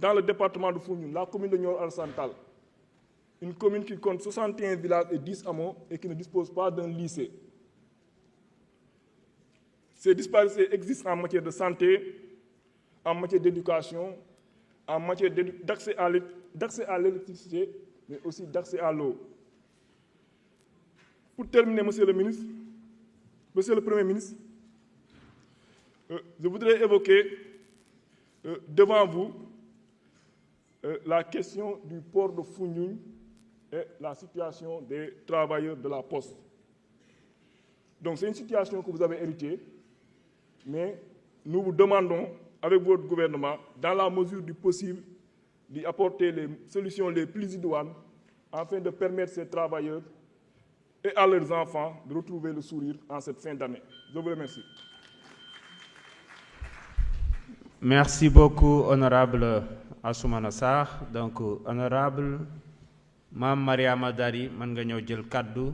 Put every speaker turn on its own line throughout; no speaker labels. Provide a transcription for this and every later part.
dans le département de Foundiougne, la commune de Nioro-Alassane Tall, une commune qui compte 61 villages et 10 hameaux et qui ne dispose pas d'un lycée. Ces disparités existent en matière de santé, en matière d'éducation, en matière d'accès à l'électricité, mais aussi d'accès à l'eau. Pour terminer, Monsieur le Premier ministre, je voudrais évoquer devant vous la question du port de Foundiougne et la situation des travailleurs de la Poste. Donc c'est une situation que vous avez héritée, mais nous vous demandons, avec votre gouvernement, dans la mesure du possible, d'y apporter les solutions les plus idoines afin de permettre ces travailleurs et à leurs enfants de retrouver le sourire en cette fin d'année. Je vous remercie.
Merci beaucoup, honorable Assoumana Sarr. Donc, honorable Mame Mariama Dari, man nga ñëw jël kaddu.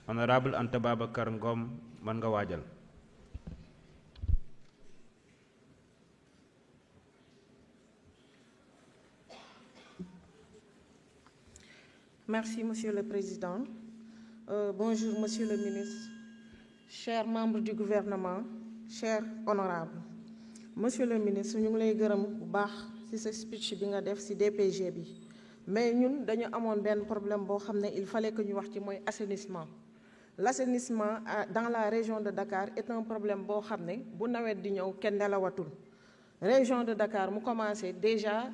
Honorable Anta Babacar Ngom, man nga waajal.
Merci, Monsieur le Président. Bonjour, Monsieur le Ministre, chers membres du gouvernement, chers honorables. Monsieur le Ministre, ñu ngi lay gërëm bu baax ci sa speech bi nga def ci DPG bi mais ñun dañu amoon benn problème boo xam ne il fallait que ñu wax ci mooy assainissement. L'assainissement dans la région de Dakar est un problème boo xam ne bu nawet di ñëw kenn nelawatul. Région de Dakar mu commencé déjà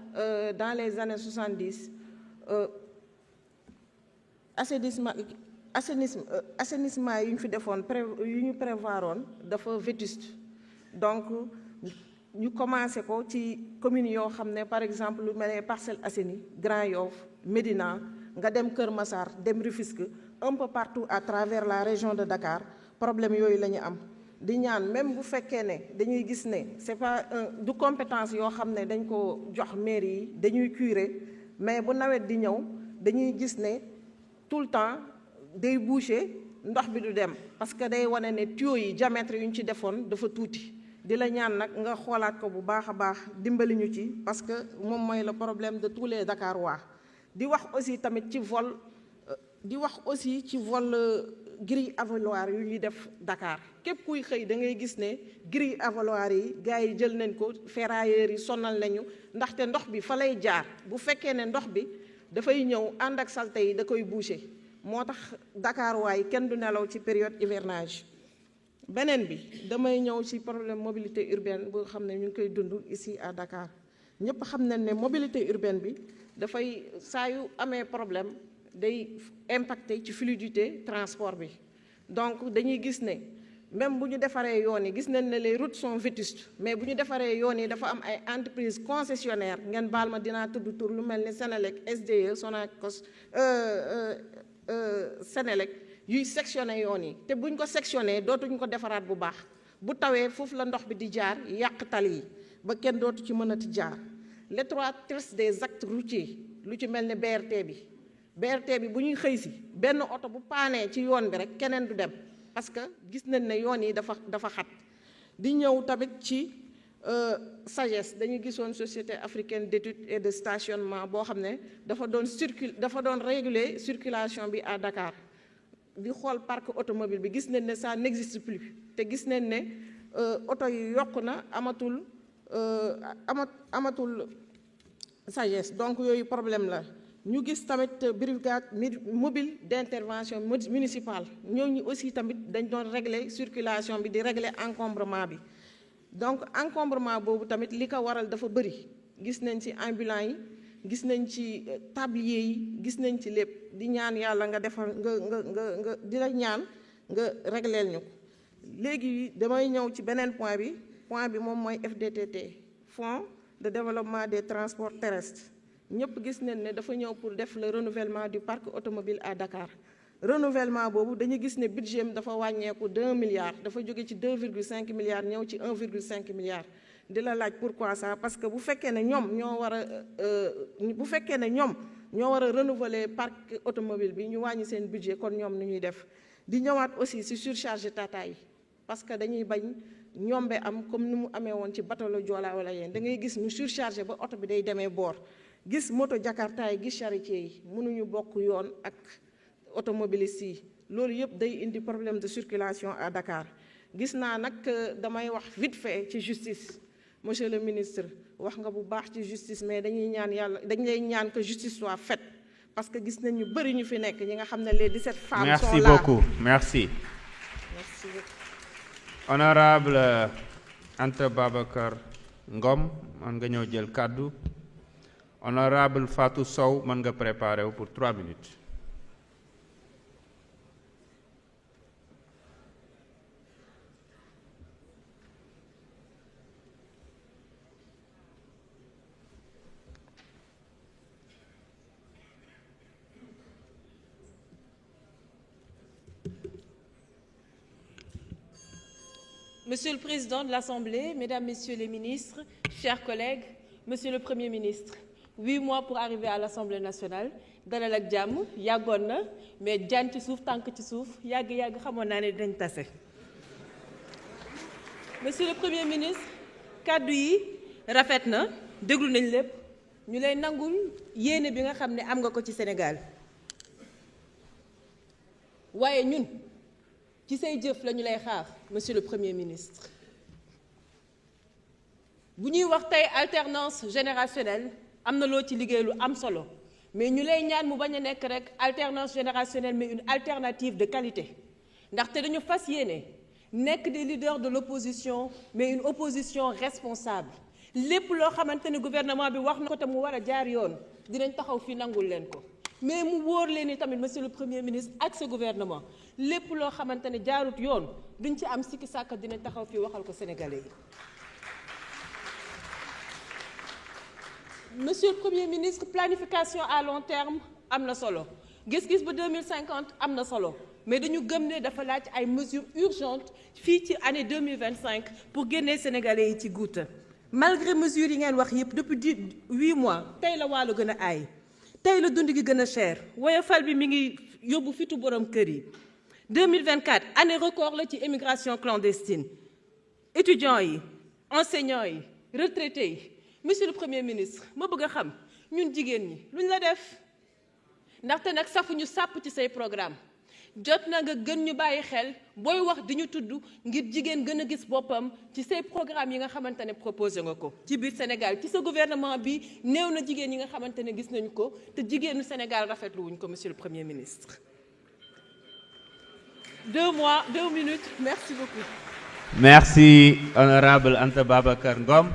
dans les années 70 assainissement yi ñu fi defoon yu ñu prévoiroon dafa vétuste donc ñu commencé ko ci communes yoo xam ne par exemple lu mel ne Parcelles Assainies Grand Yoff Médina nga dem Kër Massar dem Rufisque un peu partout à travers la région de Dakar problème yooyu la ñu am di ñaan même bu fekkee ne dañuy gis ne c'est pas du compétence yoo xam ne dañ ko jox mairie yi dañuy curer mais bu nawet di ñëw dañuy gis ne tout le temps day boucher ndox bi du dem parce que day wane ne tuyaux yi diamètre yu ñu ci defoon dafa tuuti di la ñaan nag nga xoolaat ko bu baax a baax dimbali ñu ci parce que moom mooy le problème de tous les Dakarois di wax aussi tamit ci vol grille avaloir yu ñuy def Dakar képp kuy xëy da ngay gis ne grille avaloir yi gars yi jël nañ ko ferrailleurs yi sonal nañu ndaxte ndox bi fa lay jaar bu fekkee ne ndox bi dafay ñëw ànd ak salte yi da koy boucher moo tax Dakar waay kenn du nelaw ci période hivernage. beneen bi damay ñëw ci problème mobilité urbaine boo xam ne ñu ngi koy dund ici à Dakar ñëpp xam nañ ne mobilité urbaine bi dafay saa yu amee problème day impacter ci fluidité transport bi donc dañuy gis ne même bu ñu defaree yoon yi gis nañ ne les routes sont vétustes mais bu ñu defaree yoon yi dafa am ay entreprises concessionnaires ngeen baal ma dinaa tudd tur lu mel ni Senelec SDE Sonacos Senelec yuy sectionné yoon yi te buñ ko sectionné dootuñ ko defaraat bu baax bu tawee foofu la ndox bi di jaar yàq tali yi ba kenn dootu ci mënati jaar l'étroitesse des actes routiers lu ci mel ni BRT bi bu ñuy xëy si benn oto bu paanee ci yoon bi rek keneen du dem parce que gis nañ ne yoon yi dafa xat di ñëw tamit ci SAGES dañu gisoon société africaine d'études et de stationnement boo xam ne dafa doon réguler circulation bi à Dakar di xool parc automobile bi gis nañ ne ça n'existe plus te gis nañ ne oto yi yokk na amatul SAGES donc yooyu problème la ñu gis tamit brigade mobile d'intervention municipale ñooñu aussi tamit dañ doon régler circulation bi di régler encombrement bi donc encombrement boobu tamit li ko waral dafa bëri gis nañ ci ambulants yi gis nañ ci tablier yi gis nañ ci lépp di ñaan yàlla nga defal nga di la ñaan nga régleel ñu ko léegi damay ñëw ci beneen point bi moom mooy FDTT Fonds de développement des transports terrestres ñëpp gis nañ ne dafa ñëw pour def le renouvellement du parc automobile à Dakar renouvellement boobu dañu gis ne budget am dafa wàññeeku d'1 milliard dafa jóge ci 2,5 milliards ñëw ci 1,5 milliard di la laaj pourquoi ça parce que bu fekkee ne ñoom ñoo war a renouveler parc automobile bi ñu wàññi seen budget kon ñoom ni ñuy def di ñëwaat aussi ci surcharge Tata yi parce que dañuy bañ ñombe am comme ni mu amee woon ci bateau la Joola wala yéen da ngay gis ñu surchargé ba oto bi day demee boor gis moto jakarta yi gis charretier yi mënuñu bokk yoon ak automobiliste yi loolu yëpp day indi problème de circulation à Dakar gis naa nag damay wax vite fait ci justice monsieur le ministre wax nga bu baax ci justice mais dañuy ñaan yàlla dañ lay ñaan que justice soit faite parce que gis nañ ñu bëri ñu fi nekk ñi nga xam ne les 17 femmes sont là.
Merci beaucoup. Merci.
Merci beaucoup.
Honorable Anta Babacar Ngom, mën nga ñëw jël kàddu. Honorable Fatou Sow, mën nga préparer wu pour 3 minutes.
Monsieur le Président de l'Assemblée, Mesdames, Messieurs les ministres, chers collègues, Monsieur le Premier ministre, 8 mois pour arriver à l'Assemblée nationale dalal ak jàmm yàggoon na mais jaan ci suuf tànk ci suuf yàgg-yàgg xamoon naa ne dañ tase. Monsieur le Premier ministre, kàddu yi rafet na déglu nañ lépp ñu lay nangul yéene bi nga xam ne am nga ko ci Sénégal waaye ñun ci say jëf la ñu lay xaar monsieur le Premier ministre. bu ñuy wax tey alternance générationnelle am na loo ci liggéey lu am solo mais ñu lay ñaan mu bañ a nekk rek alternance générationnelle mais une alternative de qualité ndaxte dañu fas yéene nekk des leaders de l'opposition mais une opposition responsable lépp loo xamante ne gouvernement bi wax na ko te mu war a jaar yoon dinañ taxaw fii nangul leen ko mais mu wóor leen ni tamit monsieur le Premier ministre ak sa gouvernement lépp loo xamante ne jaarut yoon duñ ci am sikki sàkka dinañ taxaw fii waxal ko sénégalais yi. Monsieur le Premier ministre, planification à long terme am na solo gis-gis ba 2050 am na solo mais dañu gëm ne dafa laaj ay mesures urgentes fii ci année 2025 pour génnee sénégalais yi ci guuta malgré mesures yi ngeen wax yëpp depuis 8 mois tey la wàllu gën a aay tey la dund gi gën a cher woyofal bi mi ngi yóbbu fitu borom kër yi 2024 année record la ci immigration clandestine étudiants yi enseignants yi retraités yi. Monsieur le Premier ministre ma bëgg a xam ñun jigéen ñi luñ la def ndaxte nag safuñu sàpp ci say programme jot na nga gën ñu bàyyi xel booy wax di ñu tudd ngir jigéen gën a gis boppam ci say programme yi nga xamante ne proposé nga ko ci biir Sénégal ci sa gouvernement bi néew na jigéen yi nga xamante ne gis nañu ko te jigéenu Sénégal rafetlu wuñ ko monsieur le Premier ministre. 2 minutes merci beaucoup.
Merci honorable Anta Babacar Ngom.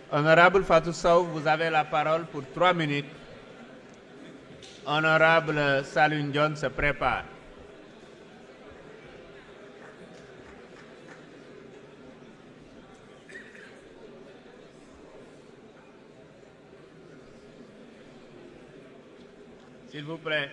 Honorable Fatou Sow, vous avez la parole pour 3 minutes. Honorable Saloum Dione se prépare. S'il vous plaît.